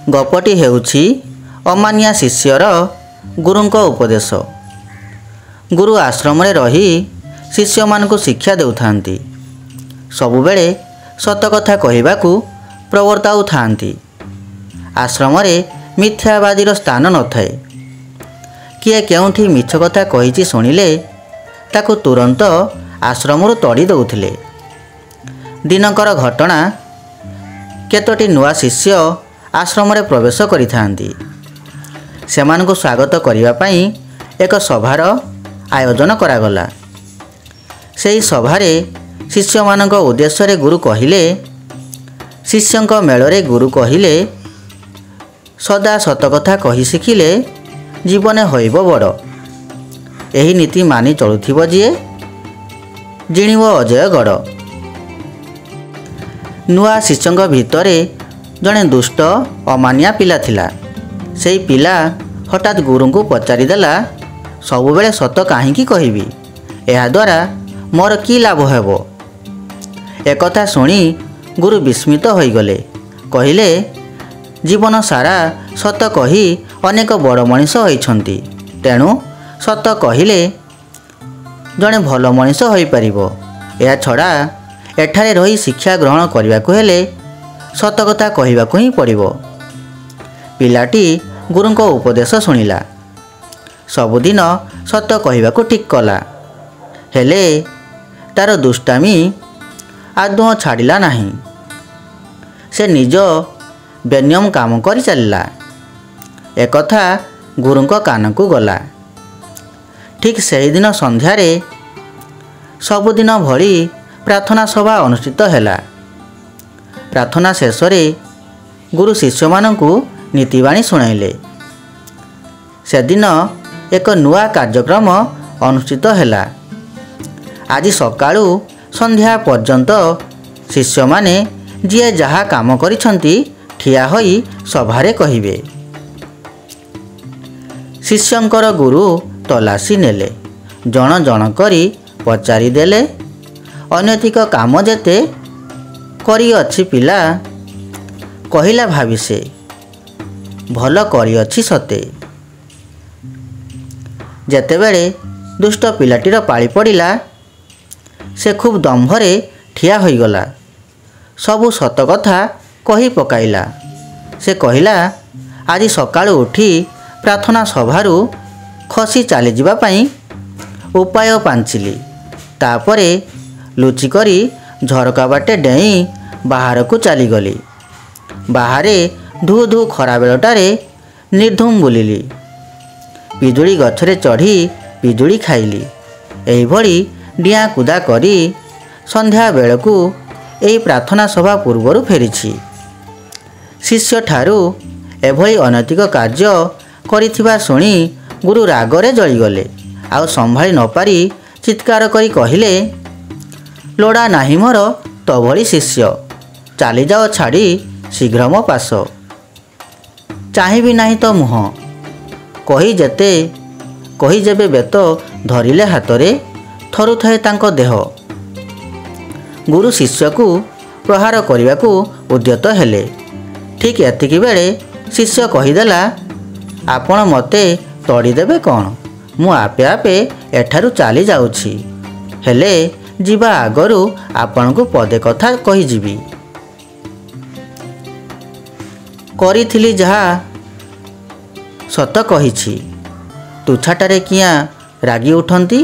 ଗପଟି ହେଉଛି ଅମାନିଆ ଶିଷ୍ୟର ଗୁରୁଙ୍କ ଉପଦେଶ। ଗୁରୁ ଆଶ୍ରମରେ ରହି ଶିଷ୍ୟମାନଙ୍କୁ ଶିକ୍ଷା ଦେଉଥାନ୍ତି। ସବୁବେଳେ ସତ କଥା କହିବାକୁ ପ୍ରବର୍ତ୍ତାଉଥାନ୍ତି। ଆଶ୍ରମରେ ମିଥ୍ୟାବାଦୀର ସ୍ଥାନ ନଥାଏ। କିଏ କେଉଁଠି ମିଛ କଥା କହିଛି ଶୁଣିଲେ ତାକୁ ତୁରନ୍ତ ଆଶ୍ରମରୁ ତଡ଼ି ଦେଉଥିଲେ। ଦିନକର ଘଟଣା, କେତୋଟି ନୂଆ ଶିଷ୍ୟ ଆଶ୍ରମରେ ପ୍ରବେଶ କରିଥାନ୍ତି। ସେମାନଙ୍କୁ ସ୍ୱାଗତ କରିବା ପାଇଁ ଏକ ସଭାର ଆୟୋଜନ କରାଗଲା। ସେହି ସଭାରେ ଶିଷ୍ୟମାନଙ୍କ ଉଦ୍ଦେଶ୍ୟରେ ଗୁରୁ କହିଲେ, ଶିଷ୍ୟଙ୍କ ମେଳରେ ଗୁରୁ କହିଲେ, ସଦା ସତକଥା କହି ଶିଖିଲେ ଜୀବନେ ହୋଇବ ବଡ଼। ଏହି ନୀତି ମାନି ଚଳୁଥିବ ଯିଏ ଜିଣିବ ଅଜୟ ଗଡ଼। ନୂଆ ଶିଷ୍ୟଙ୍କ ଭିତରେ ଜଣେ ଦୁଷ୍ଟ ଅମାନିଆ ପିଲା ଥିଲା। ସେହି ପିଲା ହଠାତ୍ ଗୁରୁଙ୍କୁ ପଚାରିଦେଲା, ସବୁବେଳେ ସତ କାହିଁକି କହିବି? ଏହାଦ୍ୱାରା ମୋର କି ଲାଭ ହେବ? ଏକଥା ଶୁଣି ଗୁରୁ ବିସ୍ମିତ ହୋଇଗଲେ। କହିଲେ, ଜୀବନ ସାରା ସତ କହି ଅନେକ ବଡ଼ ମଣିଷ ହୋଇଛନ୍ତି। ତେଣୁ ସତ କହିଲେ ଜଣେ ଭଲ ମଣିଷ ହୋଇପାରିବ। ଏହାଛଡ଼ା ଏଠାରେ ରହି ଶିକ୍ଷା ଗ୍ରହଣ କରିବାକୁ ହେଲେ ସତ କଥା କହିବାକୁ ହିଁ ପଡ଼ିବ। ପିଲାଟି ଗୁରୁଙ୍କ ଉପଦେଶ ଶୁଣିଲା। ସବୁଦିନ ସତ କହିବାକୁ ଠିକ୍ କଲା। ହେଲେ ତାର ଦୁଷ୍ଟାମି ଆଦୌ ଛାଡ଼ିଲା ନାହିଁ। ସେ ନିଜ ବେନିୟମ କାମ କରି ଚାଲିଲା। ଏକଥା ଗୁରୁଙ୍କ କାନକୁ ଗଲା। ଠିକ୍ ସେହିଦିନ ସନ୍ଧ୍ୟାରେ ସବୁଦିନ ଭଳି ପ୍ରାର୍ଥନା ସଭା ଅନୁଷ୍ଠିତ ହେଲା। ପ୍ରାର୍ଥନା ଶେଷରେ ଗୁରୁ ଶିଷ୍ୟମାନଙ୍କୁ ନୀତିବାଣୀ ଶୁଣାଇଲେ। ସେଦିନ ଏକ ନୂଆ କାର୍ଯ୍ୟକ୍ରମ ଅନୁଷ୍ଠିତ ହେଲା। ଆଜି ସକାଳୁ ସନ୍ଧ୍ୟା ପର୍ଯ୍ୟନ୍ତ ଶିଷ୍ୟମାନେ ଯିଏ ଯାହା କାମ କରିଛନ୍ତି ଠିଆ ହୋଇ ସଭାରେ କହିବେ। ଶିଷ୍ୟଙ୍କର ଗୁରୁ ତଲାସି ନେଲେ। ଜଣ ଜଣ କରି ପଚାରିଦେଲେ, ଅନୈତିକ କାମ ଯେତେ କରିଅଛି ପିଲା, କହିଲା ଭାବି ସେ, ଭଲ କରିଅଛି ସତେ। ଯେତେବେଳେ ଦୁଷ୍ଟ ପିଲାଟିର ପାଳି ପଡ଼ିଲା, ସେ ଖୁବ୍ ଦମ୍ଭରେ ଠିଆ ହୋଇଗଲା। ସବୁ ସତ କଥା କହି ପକାଇଲା। ସେ କହିଲା, ଆଜି ସକାଳୁ ଉଠି ପ୍ରାର୍ଥନା ସଭାରୁ ଖସି ଚାଲିଯିବା ପାଇଁ ଉପାୟ ପାଞ୍ଚିଲି। ତାପରେ ଲୁଚିକରି ଝରକା ବାଟେ ଡେଇଁ ବାହାରକୁ ଚାଲିଗଲି। ବାହାରେ ଧୁ ଧୁ ଖରାବେଳଟାରେ ନିର୍ଧୁମ ବୁଲିଲି। ପିଜୁଳି ଗଛରେ ଚଢ଼ି ପିଜୁଳି ଖାଇଲି। ଏହିଭଳି ଡିଆଁ କୁଦା କରି ସନ୍ଧ୍ୟା ବେଳକୁ ଏହି ପ୍ରାର୍ଥନା ସଭା ପୂର୍ବରୁ ଫେରିଛି। ଶିଷ୍ୟଠାରୁ ଏଭଳି ଅନୈତିକ କାର୍ଯ୍ୟ କରିଥିବା ଶୁଣି ଗୁରୁ ରାଗରେ ଜଳିଗଲେ। ଆଉ ସମ୍ଭାଳି ନପାରି ଚିତ୍କାର କରି କହିଲେ, ଲୋଡ଼ା ନାହିଁ ମୋର ତୋଭଳି ଶିଷ୍ୟ। ଚାଲିଯାଅ ଛାଡ଼ି ଶୀଘ୍ର ମୋ ପାଶ। ଚାହିଁବି ନାହିଁ ତ ମୁହଁ। କହି ଯେବେ ବେତ ଧରିଲେ ହାତରେ, ଥରୁଥାଏ ତାଙ୍କ ଦେହ। ଗୁରୁ ଶିଷ୍ୟକୁ ପ୍ରହାର କରିବାକୁ ଉଦ୍ୟତ ହେଲେ। ଠିକ୍ ଏତିକି ବେଳେ ଶିଷ୍ୟ କହିଦେଲା, ଆପଣ ମୋତେ ତଡ଼ିଦେବେ କ'ଣ? ମୁଁ ଆପେ ଆପେ ଏଠାରୁ ଚାଲି ଯାଉଛି। ହେଲେ ଯିବା ଆଗରୁ ଆପଣଙ୍କୁ ପଦେ କଥା କହିଯିବି। କରିଥିଲି ଯାହା ସତ କହିଛି। ତୁଚ୍ଛାଟାରେ କିଆଁ ରାଗି ଉଠନ୍ତି?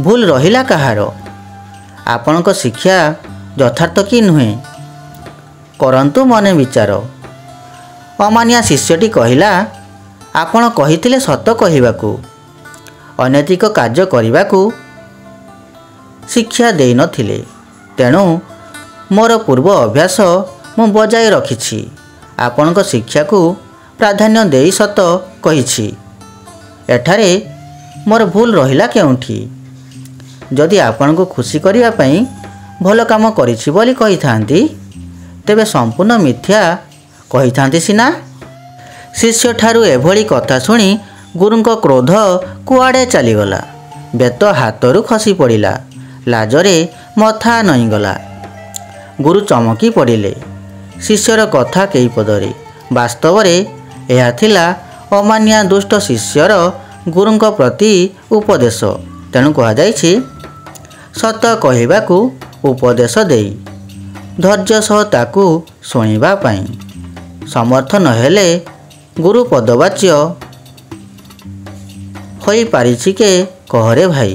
ଭୁଲ ରହିଲା କାହାର? ଆପଣଙ୍କ ଶିକ୍ଷା ଯଥାର୍ଥ କି ନୁହେଁ, କରନ୍ତୁ ମନେ ବିଚାର। ଅମାନିଆ ଶିଷ୍ୟଟି କହିଲା, ଆପଣ କହିଥିଲେ ସତ କହିବାକୁ, ଅନୈତିକ କାର୍ଯ୍ୟ କରିବାକୁ ଶିକ୍ଷା ଦେଇନଥିଲେ। ତେଣୁ ମୋର ପୂର୍ବ ଅଭ୍ୟାସ ମୁଁ ବଜାୟ ରଖିଛି। ଆପଣଙ୍କ ଶିକ୍ଷାକୁ ପ୍ରାଧାନ୍ୟ ଦେଇ ସତ କହିଛି। ଏଠାରେ ମୋର ଭୁଲ ରହିଲା କେଉଁଠି? ଯଦି ଆପଣଙ୍କୁ ଖୁସି କରିବା ପାଇଁ ଭଲ କାମ କରିଛି ବୋଲି କହିଥାନ୍ତି, ତେବେ ସମ୍ପୂର୍ଣ୍ଣ ମିଥ୍ୟା କହିଥାନ୍ତି ସିନା। ଶିଷ୍ୟଠାରୁ ଏଭଳି କଥା ଶୁଣି ଗୁରୁଙ୍କ କ୍ରୋଧ କୁଆଡ଼େ ଚାଲିଗଲା। ବେତ ହାତରୁ ଖସି ପଡ଼ିଲା। ଲାଜରେ ମଥା ନଇଁଗଲା। ଗୁରୁ ଚମକି ପଡ଼ିଲେ। ଶିଷ୍ୟର କଥା କେଇ ପଦରେ ବାସ୍ତବରେ ଏହା ଥିଲା ଅମାନିଆ ଦୁଷ୍ଟ ଶିଷ୍ୟର ଗୁରୁଙ୍କ ପ୍ରତି ଉପଦେଶ। ତେଣୁ କୁହାଯାଇଛି ସତ କହିବାକୁ ଉପଦେଶ ଦେଇ ଧୈର୍ଯ୍ୟ ସହ ତାକୁ ଶୁଣିବା ପାଇଁ। ସମର୍ଥ ନହେଲେ ଗୁରୁ ପଦବାଚ୍ୟ ହୋଇପାରିଛି କେ କହରେ ଭାଇ।